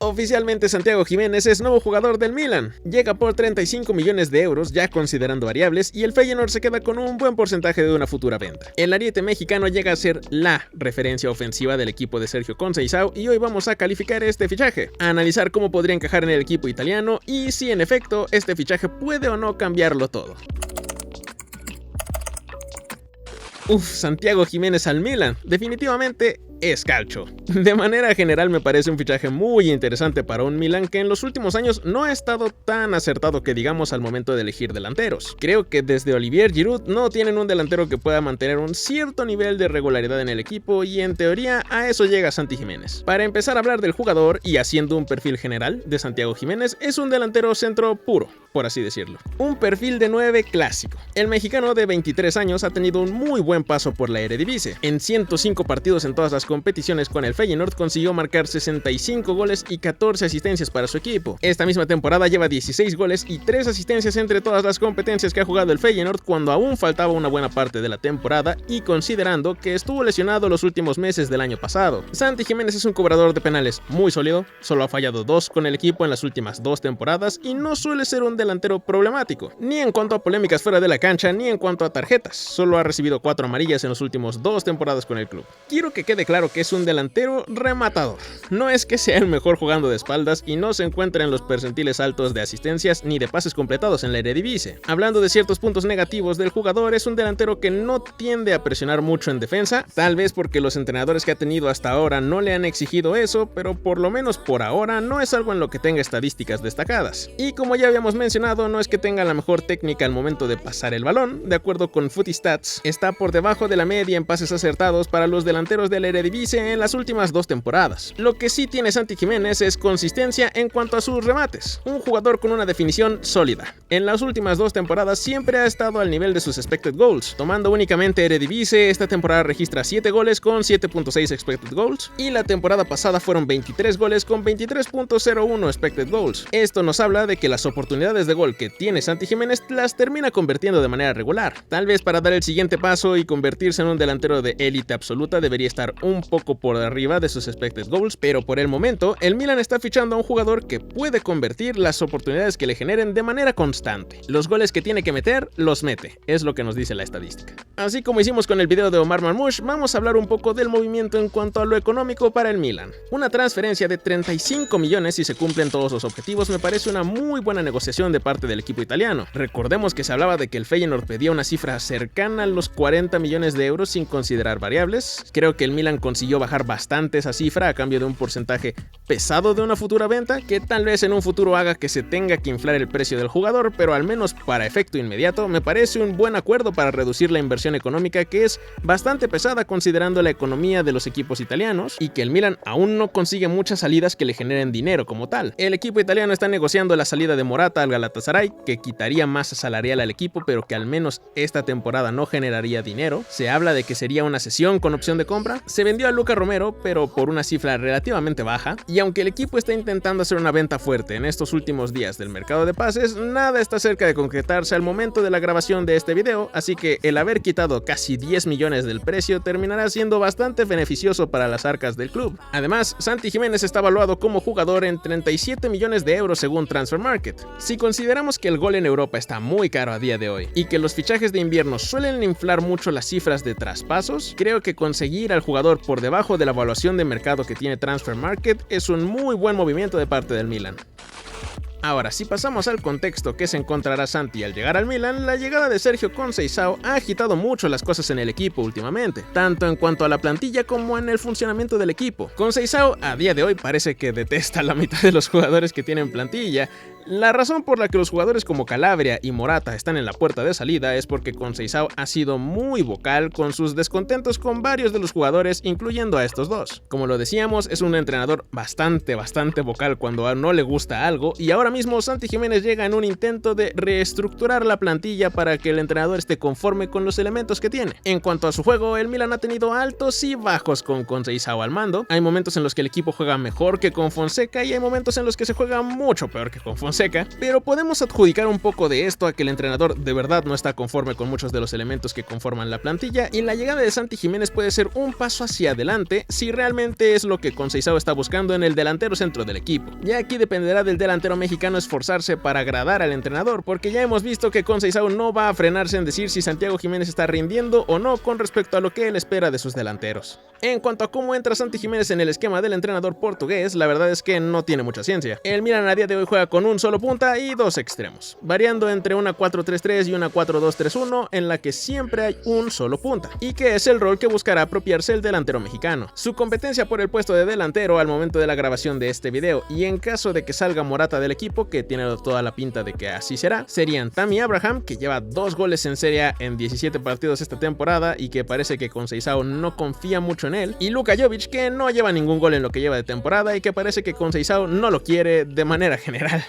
Oficialmente Santiago Giménez es nuevo jugador del Milan. Llega por 35 millones de euros ya considerando variables y el Feyenoord se queda con un buen porcentaje de una futura venta. El ariete mexicano llega a ser la referencia ofensiva del equipo de Sergio Conceição y hoy vamos a calificar este fichaje, a analizar cómo podría encajar en el equipo italiano y si en efecto este fichaje puede o no cambiarlo todo. Santiago Giménez al Milan, definitivamente es calcho. De manera general me parece un fichaje muy interesante para un Milan que en los últimos años no ha estado tan acertado que digamos al momento de elegir delanteros. Creo que desde Olivier Giroud no tienen un delantero que pueda mantener un cierto nivel de regularidad en el equipo y en teoría a eso llega Santi Giménez. Para empezar a hablar del jugador y haciendo un perfil general de Santiago Giménez, es un delantero centro puro, por así decirlo. Un perfil de 9 clásico. El mexicano de 23 años ha tenido un muy buen paso por la Eredivisie. En 105 partidos en todas las competiciones con el Feyenoord consiguió marcar 65 goles y 14 asistencias para su equipo. Esta misma temporada lleva 16 goles y 3 asistencias entre todas las competencias que ha jugado el Feyenoord cuando aún faltaba una buena parte de la temporada y considerando que estuvo lesionado los últimos meses del año pasado. Santi Giménez es un cobrador de penales muy sólido, solo ha fallado 2 con el equipo en las últimas 2 temporadas y no suele ser un delantero problemático, ni en cuanto a polémicas fuera de la cancha ni en cuanto a tarjetas. Solo ha recibido 4 amarillas en los últimos 2 temporadas con el club. Quiero que quede claro que es un delantero rematador. No es que sea el mejor jugando de espaldas y no se encuentra en los percentiles altos de asistencias ni de pases completados en la Eredivisie. Hablando de ciertos puntos negativos del jugador, es un delantero que no tiende a presionar mucho en defensa, tal vez porque los entrenadores que ha tenido hasta ahora no le han exigido eso, pero por lo menos por ahora no es algo en lo que tenga estadísticas destacadas. Y como ya habíamos mencionado, no es que tenga la mejor técnica al momento de pasar el balón. De acuerdo con Footy-Stats, está por debajo de la media en pases acertados para los delanteros de la Eredivisie en las últimas 2 temporadas. Lo que sí tiene Santi Giménez es consistencia en cuanto a sus remates. Un jugador con una definición sólida. En las últimas 2 temporadas siempre ha estado al nivel de sus expected goals. Tomando únicamente Eredivisie, esta temporada registra 7 goles con 7.6 expected goals y la temporada pasada fueron 23 goles con 23.01 expected goals. Esto nos habla de que las oportunidades de gol que tiene Santi Giménez las termina convirtiendo de manera regular. Tal vez para dar el siguiente paso y convertirse en un delantero de élite absoluta debería estar un poco por arriba de sus expected goals, pero por el momento el Milan está fichando a un jugador que puede convertir las oportunidades que le generen de manera constante. Los goles que tiene que meter, los mete, es lo que nos dice la estadística. Así como hicimos con el video de Omar Marmoush, vamos a hablar un poco del movimiento en cuanto a lo económico para el Milan. Una transferencia de 35 millones si se cumplen todos los objetivos me parece una muy buena negociación de parte del equipo italiano. Recordemos que se hablaba de que el Feyenoord pedía una cifra cercana a los 40 millones de euros sin considerar variables. Creo que el Milan consiguió bajar bastante esa cifra a cambio de un porcentaje pesado de una futura venta que tal vez en un futuro haga que se tenga que inflar el precio del jugador, pero al menos para efecto inmediato me parece un buen acuerdo para reducir la inversión económica que es bastante pesada considerando la economía de los equipos italianos y que el Milan aún no consigue muchas salidas que le generen dinero como tal. El equipo italiano está negociando la salida de Morata al Galatasaray, que quitaría masa salarial al equipo pero que al menos esta temporada no generaría dinero. Se habla de que sería una cesión con opción de compra. Se vendió a Luca Romero pero por una cifra relativamente baja, y aunque el equipo está intentando hacer una venta fuerte en estos últimos días del mercado de pases, nada está cerca de concretarse al momento de la grabación de este video, así que el haber quitado casi 10 millones del precio terminará siendo bastante beneficioso para las arcas del club. Además, Santi Giménez está evaluado como jugador en 37 millones de euros según Transfermarkt. Si consideramos que el gol en Europa está muy caro a día de hoy y que los fichajes de invierno suelen inflar mucho las cifras de traspasos, creo que conseguir al jugador por debajo de la evaluación de mercado que tiene Transfermarkt es un muy buen movimiento de parte del Milan. Ahora, si pasamos al contexto que se encontrará Santi al llegar al Milan, la llegada de Sergio Conceição ha agitado mucho las cosas en el equipo últimamente, tanto en cuanto a la plantilla como en el funcionamiento del equipo. Conceição a día de hoy parece que detesta a la mitad de los jugadores que tienen plantilla. La razón por la que los jugadores como Calabria y Morata están en la puerta de salida es porque Conceição ha sido muy vocal con sus descontentos con varios de los jugadores, incluyendo a estos dos. Como lo decíamos, es un entrenador bastante vocal cuando no le gusta algo, y ahora ahora mismo Santi Giménez llega en un intento de reestructurar la plantilla para que el entrenador esté conforme con los elementos que tiene. En cuanto a su juego, el Milan ha tenido altos y bajos con Conceição al mando. Hay momentos en los que el equipo juega mejor que con Fonseca y hay momentos en los que se juega mucho peor que con Fonseca, pero podemos adjudicar un poco de esto a que el entrenador de verdad no está conforme con muchos de los elementos que conforman la plantilla, y la llegada de Santi Giménez puede ser un paso hacia adelante si realmente es lo que Conceição está buscando en el delantero centro del equipo. Ya aquí dependerá del delantero mexicano esforzarse para agradar al entrenador, porque ya hemos visto que Conceição no va a frenarse en decir si Santiago Giménez está rindiendo o no con respecto a lo que él espera de sus delanteros. En cuanto a cómo entra Santi Giménez en el esquema del entrenador portugués, la verdad es que no tiene mucha ciencia. El Milan a día de hoy juega con un solo punta y dos extremos, variando entre una 4-3-3 y una 4-2-3-1 en la que siempre hay un solo punta, y que es el rol que buscará apropiarse el delantero mexicano. Su competencia por el puesto de delantero al momento de la grabación de este video, y en caso de que salga Morata del equipo, que tiene toda la pinta de que así será, serían Tammy Abraham, que lleva 2 goles en Serie A en 17 partidos esta temporada y que parece que Conceição no confía mucho en él, y Luka Jovic, que no lleva ningún gol en lo que lleva de temporada y que parece que Conceição no lo quiere de manera general.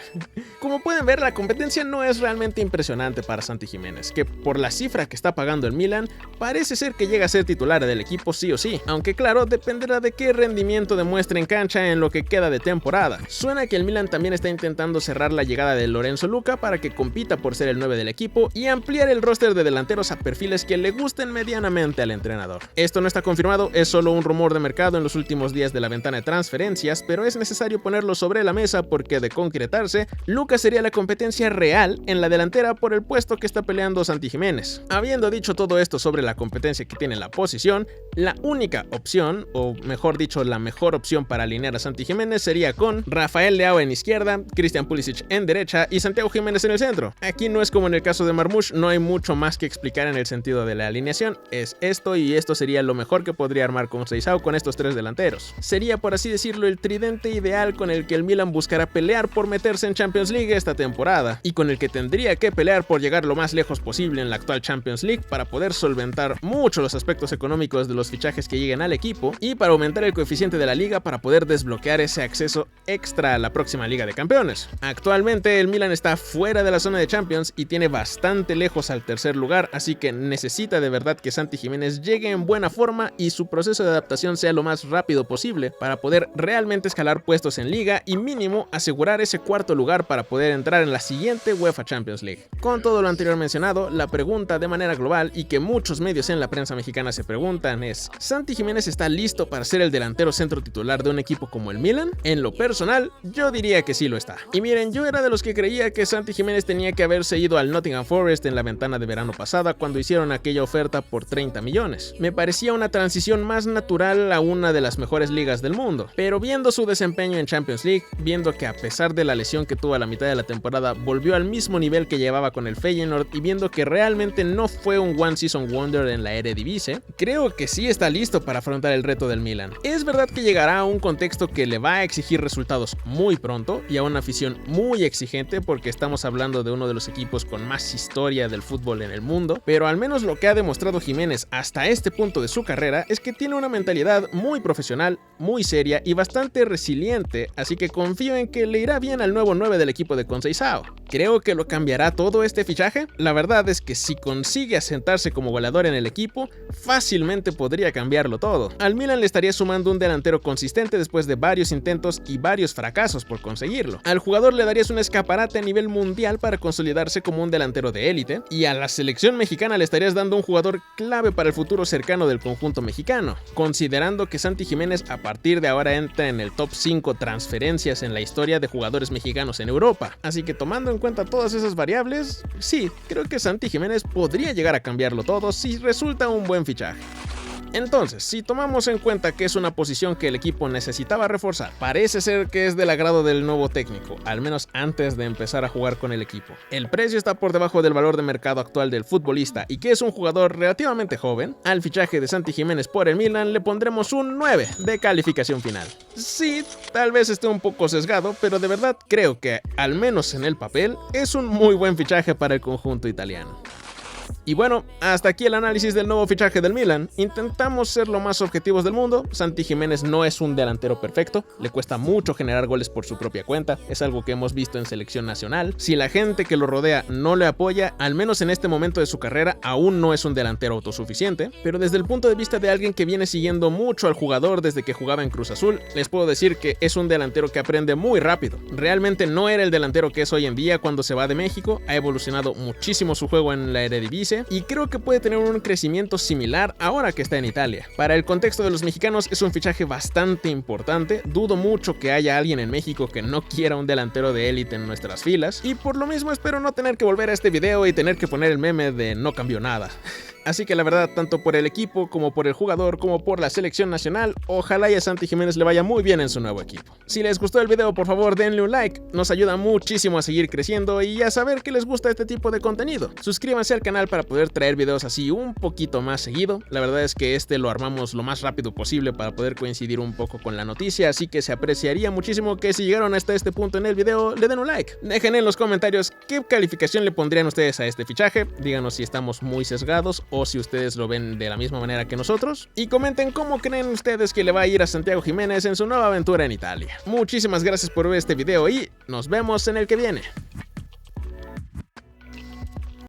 Como pueden ver, la competencia no es realmente impresionante para Santi Giménez, que por la cifra que está pagando el Milan, parece ser que llega a ser titular del equipo sí o sí, aunque claro, dependerá de qué rendimiento demuestre en cancha en lo que queda de temporada. Suena que el Milan también está intentando cerrar la llegada de Lorenzo Luca para que compita por ser el 9 del equipo y ampliar el roster de delanteros a perfiles que le gusten medianamente al entrenador. Esto no está confirmado, es solo un rumor de mercado en los últimos días de la ventana de transferencias, pero es necesario ponerlo sobre la mesa porque de concretarse, Luca sería la competencia real en la delantera por el puesto que está peleando Santi Giménez. Habiendo dicho todo esto sobre la competencia que tiene la posición, la única opción, o mejor dicho, la mejor opción para alinear a Santi Giménez sería con Rafael Leao en izquierda, Christian Pulisic en derecha y Santiago Giménez en el centro. Aquí no es como en el caso de Marmoush, no hay mucho más que explicar en el sentido de la alineación, es esto y esto sería lo mejor que podría armar Conceição con estos tres delanteros. Sería, por así decirlo, el tridente ideal con el que el Milan buscará pelear por meterse en Champions League esta temporada, y con el que tendría que pelear por llegar lo más lejos posible en la actual Champions League para poder solventar mucho los aspectos económicos de los fichajes que lleguen al equipo y para aumentar el coeficiente de la liga para poder desbloquear ese acceso extra a la próxima Liga de Campeones. Actualmente el Milan está fuera de la zona de Champions y tiene bastante lejos al tercer lugar, así que necesita de verdad que Santi Giménez llegue en buena forma y su proceso de adaptación sea lo más rápido posible para poder realmente escalar puestos en liga y mínimo asegurar ese cuarto lugar para poder entrar en la siguiente UEFA Champions League. Con todo lo anterior mencionado, la pregunta de manera global y que muchos medios en la prensa mexicana se preguntan es: ¿Santi Giménez está listo para ser el delantero centro titular de un equipo como el Milan? En lo personal, yo diría que sí lo está. Y miren, yo era de los que creía que Santi Giménez tenía que haberse ido al Nottingham Forest en la ventana de verano pasada cuando hicieron aquella oferta por 30 millones. Me parecía una transición más natural a una de las mejores ligas del mundo, pero viendo su desempeño en Champions League, viendo que a pesar de la lesión que tuvo a la mitad de la temporada volvió al mismo nivel que llevaba con el Feyenoord y viendo que realmente no fue un one season wonder en la Eredivisie, creo que sí está listo para afrontar el reto del Milan. Es verdad que llegará a un contexto que le va a exigir resultados muy pronto y a una afición muy exigente porque estamos hablando de uno de los equipos con más historia del fútbol en el mundo, pero al menos lo que ha demostrado Giménez hasta este punto de su carrera es que tiene una mentalidad muy profesional, muy seria y bastante resiliente, así que confío en que le irá bien al nuevo 9 del equipo de Conceição. ¿Creo que lo cambiará todo este fichaje? La verdad es que si consigue asentarse como goleador en el equipo, fácilmente podría cambiarlo todo. Al Milan le estaría sumando un delantero consistente después de varios intentos y varios fracasos por conseguirlo. Al jugador le darías un escaparate a nivel mundial para consolidarse como un delantero de élite, y a la selección mexicana le estarías dando un jugador clave para el futuro cercano del conjunto mexicano, considerando que Santi Giménez a partir de ahora entra en el top 5 transferencias en la historia de jugadores mexicanos en Europa. Así que tomando en cuenta todas esas variables, sí, creo que Santi Giménez podría llegar a cambiarlo todo si resulta un buen fichaje. Entonces, si tomamos en cuenta que es una posición que el equipo necesitaba reforzar, parece ser que es del agrado del nuevo técnico, al menos antes de empezar a jugar con el equipo. El precio está por debajo del valor de mercado actual del futbolista y que es un jugador relativamente joven. Al fichaje de Santi Giménez por el Milan le pondremos un 9 de calificación final. Sí, tal vez esté un poco sesgado, pero de verdad creo que, al menos en el papel, es un muy buen fichaje para el conjunto italiano. Y bueno, hasta aquí el análisis del nuevo fichaje del Milan. Intentamos ser lo más objetivos del mundo. Santi Jiménez no es un delantero perfecto, le cuesta mucho generar goles por su propia cuenta, es algo que hemos visto en selección nacional. Si la gente que lo rodea no le apoya, al menos en este momento de su carrera, aún no es un delantero autosuficiente. Pero desde el punto de vista de alguien que viene siguiendo mucho al jugador desde que jugaba en Cruz Azul, les puedo decir que es un delantero que aprende muy rápido. Realmente no era el delantero que es hoy en día cuando se va de México, ha evolucionado muchísimo su juego en la Eredivisie y creo que puede tener un crecimiento similar ahora que está en Italia. Para el contexto de los mexicanos es un fichaje bastante importante, dudo mucho que haya alguien en México que no quiera un delantero de élite en nuestras filas, y por lo mismo espero no tener que volver a este video y tener que poner el meme de no cambió nada. Así que la verdad, tanto por el equipo, como por el jugador, como por la selección nacional, ojalá y a Santi Jiménez le vaya muy bien en su nuevo equipo. Si les gustó el video, por favor denle un like, nos ayuda muchísimo a seguir creciendo y a saber que les gusta este tipo de contenido. Suscríbanse al canal para poder traer videos así un poquito más seguido, la verdad es que este lo armamos lo más rápido posible para poder coincidir un poco con la noticia, así que se apreciaría muchísimo que si llegaron hasta este punto en el video, le den un like. Dejen en los comentarios qué calificación le pondrían ustedes a este fichaje, díganos si estamos muy sesgados o si ustedes lo ven de la misma manera que nosotros, y comenten cómo creen ustedes que le va a ir a Santiago Jiménez en su nueva aventura en Italia. Muchísimas gracias por ver este video y nos vemos en el que viene.